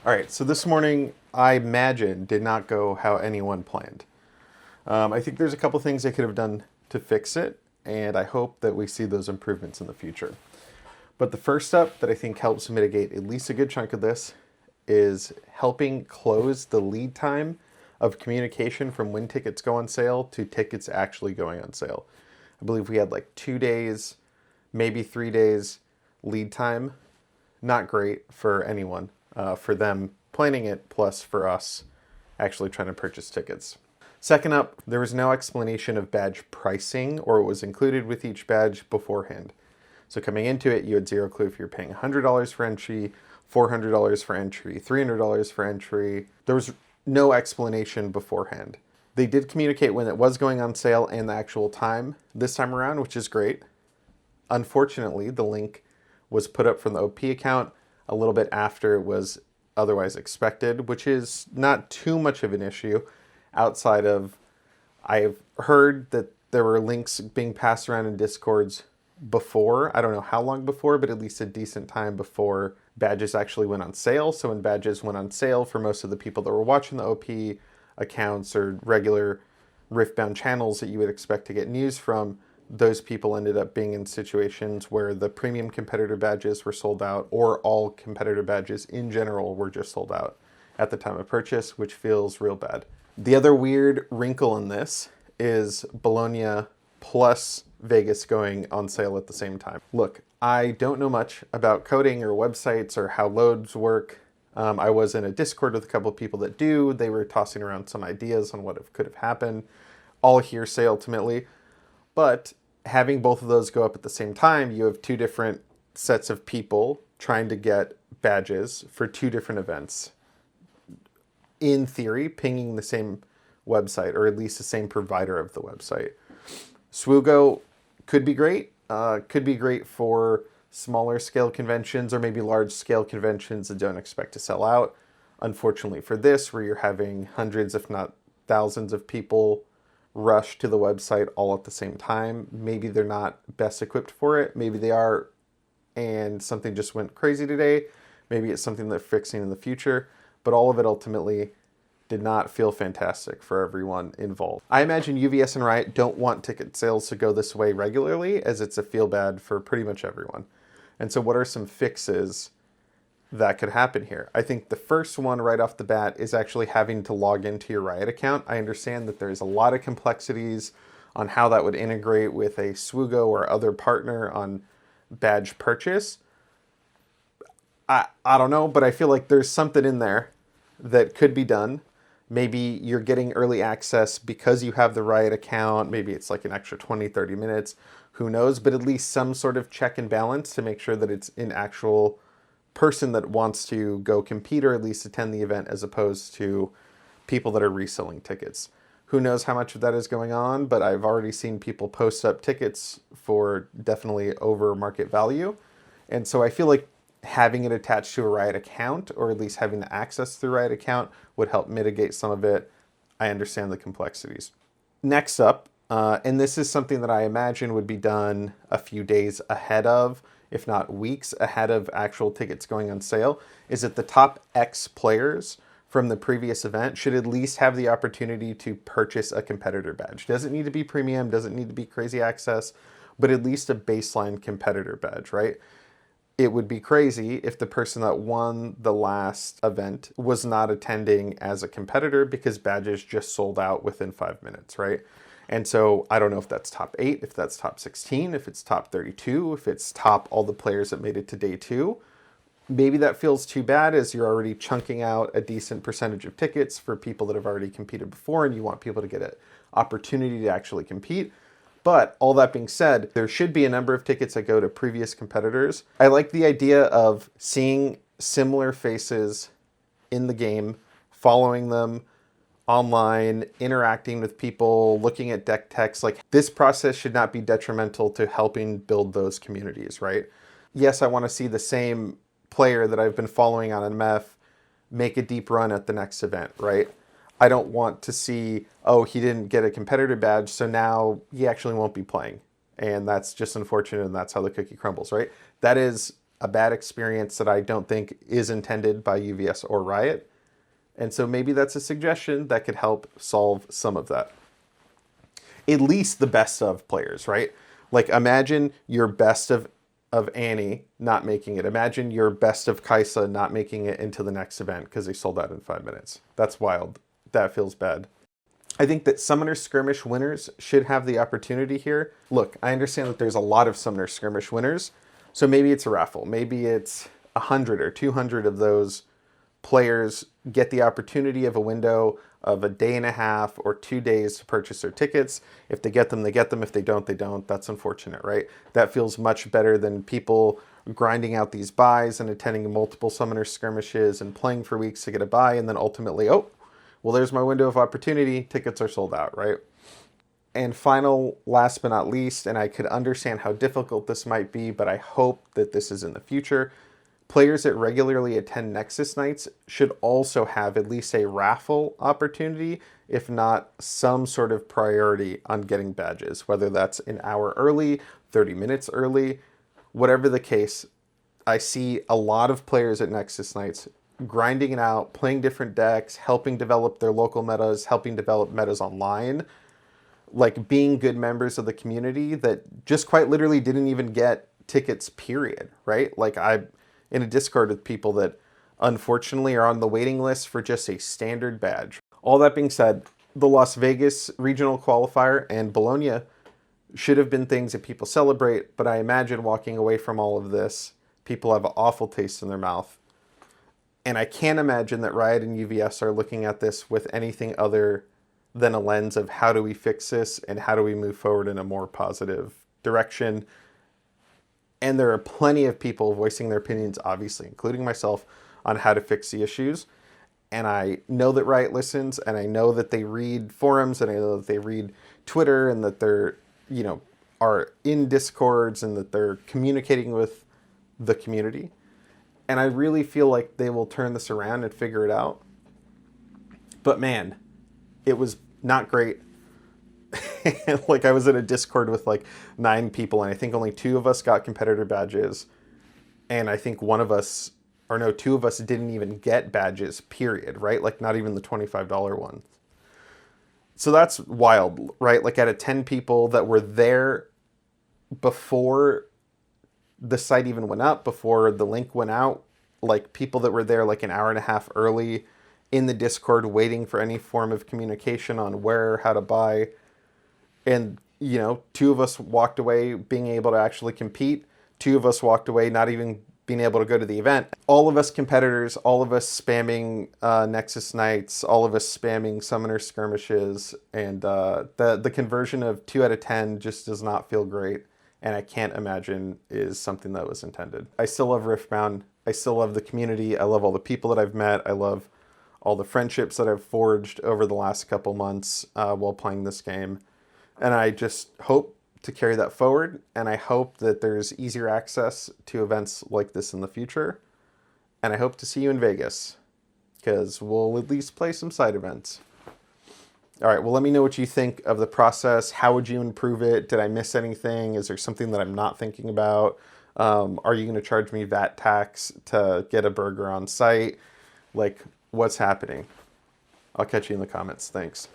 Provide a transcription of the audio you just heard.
All right, so this morning, I imagine, did not go how anyone planned. I think there's a couple things they could have done to fix it, and I hope that we see those improvements in the future. But the first step that I think helps mitigate at least a good chunk of this is helping close the lead time of communication from when tickets go on sale to tickets actually going on sale. I believe we had like 2 days, maybe 3 days lead time. Not great for anyone, for them planning it, plus for us actually trying to purchase tickets. Second up, there was no explanation of badge pricing or what was included with each badge beforehand. So coming into it, you had zero clue if you're paying $100 for entry, $400 for entry, $300 for entry. There was no explanation beforehand. They did communicate when it was going on sale and the actual time this time around, which is great. Unfortunately, the link was put up from the OP account a little bit after it was otherwise expected, which is not too much of an issue outside of I've heard that there were links being passed around in Discords before. I don't know how long before, but at least a decent time before badges actually went on sale. So when badges went on sale for most of the people that were watching the OP accounts or regular Riftbound channels that you would expect to get news from, those people ended up being in situations where the premium competitor badges were sold out, or all competitor badges in general were just sold out at the time of purchase, which feels real bad. The other weird wrinkle in this is Bologna plus Vegas going on sale at the same time. Look, I don't know much about coding or websites or how loads work. I was in a Discord with a couple of people that do. They were tossing around some ideas on what could have happened. All hearsay ultimately. But having both of those go up at the same time, you have two different sets of people trying to get badges for two different events. In theory, pinging the same website, or at least the same provider of the website. Swoogo could be great. Could be great for smaller scale conventions or maybe large scale conventions that don't expect to sell out. Unfortunately for this, where you're having hundreds, if not thousands of people rush to the website all at the same time, maybe they're not best equipped for it. Maybe they are, and something just went crazy today. Maybe it's something they're fixing in the future. But all of it ultimately did not feel fantastic for everyone involved. I imagine UVS and Riot don't want ticket sales to go this way regularly, as it's a feel bad for pretty much everyone. And so what are some fixes that could happen here? I think the first one right off the bat is actually having to log into your Riot account. I understand that there's a lot of complexities on how that would integrate with a Swoogo or other partner on badge purchase. I don't know, but I feel like there's something in there that could be done. Maybe you're getting early access because you have the Riot account. Maybe it's like an extra 20, 30 minutes. Who knows? But at least some sort of check and balance to make sure that it's an actual person that wants to go compete or at least attend the event, as opposed to people that are reselling tickets. Who knows how much of that is going on, but I've already seen people post up tickets for definitely over market value. And so I feel like having it attached to a Riot account, or at least having the access to the Riot account, would help mitigate some of it. I understand the complexities. Next up, and this is something that I imagine would be done a few days ahead of, if not weeks ahead of actual tickets going on sale, is that the top X players from the previous event should at least have the opportunity to purchase a competitor badge. Doesn't need to be premium, doesn't need to be crazy access, but at least a baseline competitor badge, right? It would be crazy if the person that won the last event was not attending as a competitor because badges just sold out within 5 minutes, right? And so I don't know if that's top 8, if that's top 16, if it's top 32, if it's top all the players that made it to day 2. Maybe that feels too bad, as you're already chunking out a decent percentage of tickets for people that have already competed before and you want people to get an opportunity to actually compete. But all that being said, there should be a number of tickets that go to previous competitors. I like the idea of seeing similar faces in the game, following them online, interacting with people, looking at deck text. Like, this process should not be detrimental to helping build those communities, right? Yes, I want to see the same player that I've been following on MF make a deep run at the next event, right? I don't want to see, oh, he didn't get a competitor badge, so now he actually won't be playing. And that's just unfortunate, and that's how the cookie crumbles, right? That is a bad experience that I don't think is intended by UVS or Riot. And so maybe that's a suggestion that could help solve some of that. At least the best of players, right? Like imagine your best of Annie not making it. Imagine your best of Kaisa not making it into the next event because they sold out in 5 minutes. That's wild. That feels bad. I think that Summoner Skirmish winners should have the opportunity here. Look, I understand that there's a lot of Summoner Skirmish winners, so maybe it's a raffle. Maybe it's 100 or 200 of those players get the opportunity of a window of a day and a half or 2 days to purchase their tickets. If they get them, they get them. If they don't, they don't. That's unfortunate, right? That feels much better than people grinding out these buys and attending multiple Summoner Skirmishes and playing for weeks to get a buy, and then ultimately, oh, well, there's my window of opportunity. Tickets are sold out, right? And final, last but not least, and I could understand how difficult this might be, but I hope that this is in the future, players that regularly attend Nexus nights should also have at least a raffle opportunity, if not some sort of priority on getting badges, whether that's an hour early, 30 minutes early, whatever the case. I see a lot of players at Nexus nights grinding it out, playing different decks, helping develop their local metas, helping develop metas online, like being good members of the community that just quite literally didn't even get tickets, period, right? Like I'm in a Discord with people that unfortunately are on the waiting list for just a standard badge. All that being said, the Las Vegas Regional Qualifier and Bologna should have been things that people celebrate, but I imagine walking away from all of this, people have an awful taste in their mouth. And I can't imagine that Riot and UVS are looking at this with anything other than a lens of how do we fix this and how do we move forward in a more positive direction. And there are plenty of people voicing their opinions, obviously, including myself, on how to fix the issues. And I know that Riot listens, and I know that they read forums, and I know that they read Twitter, and that they're, are in Discords, and that they're communicating with the community. And I really feel like they will turn this around and figure it out. But man, it was not great. Like I was in a Discord with like 9 people, and I think only 2 of us got competitor badges. And I think 2 of us didn't even get badges, period, right? Like not even the $25 ones. So that's wild, right? Like out of 10 people that were there before the site even went up, before the link went out, like people that were there like an hour and a half early in the Discord waiting for any form of communication on where, how to buy. And, 2 of us walked away being able to actually compete. 2 of us walked away not even being able to go to the event. All of us competitors, all of us spamming Nexus nights, all of us spamming Summoner Skirmishes. And the conversion of 2 out of 10 just does not feel great. And I can't imagine is something that was intended. I still love Riftbound. I still love the community. I love all the people that I've met. I love all the friendships that I've forged over the last couple months while playing this game. And I just hope to carry that forward. And I hope that there's easier access to events like this in the future. And I hope to see you in Vegas, because we'll at least play some side events. All right, well, let me know what you think of the process. How would you improve it? Did I miss anything? Is there something that I'm not thinking about? Are you going to charge me VAT tax to get a burger on site? Like, what's happening? I'll catch you in the comments. Thanks.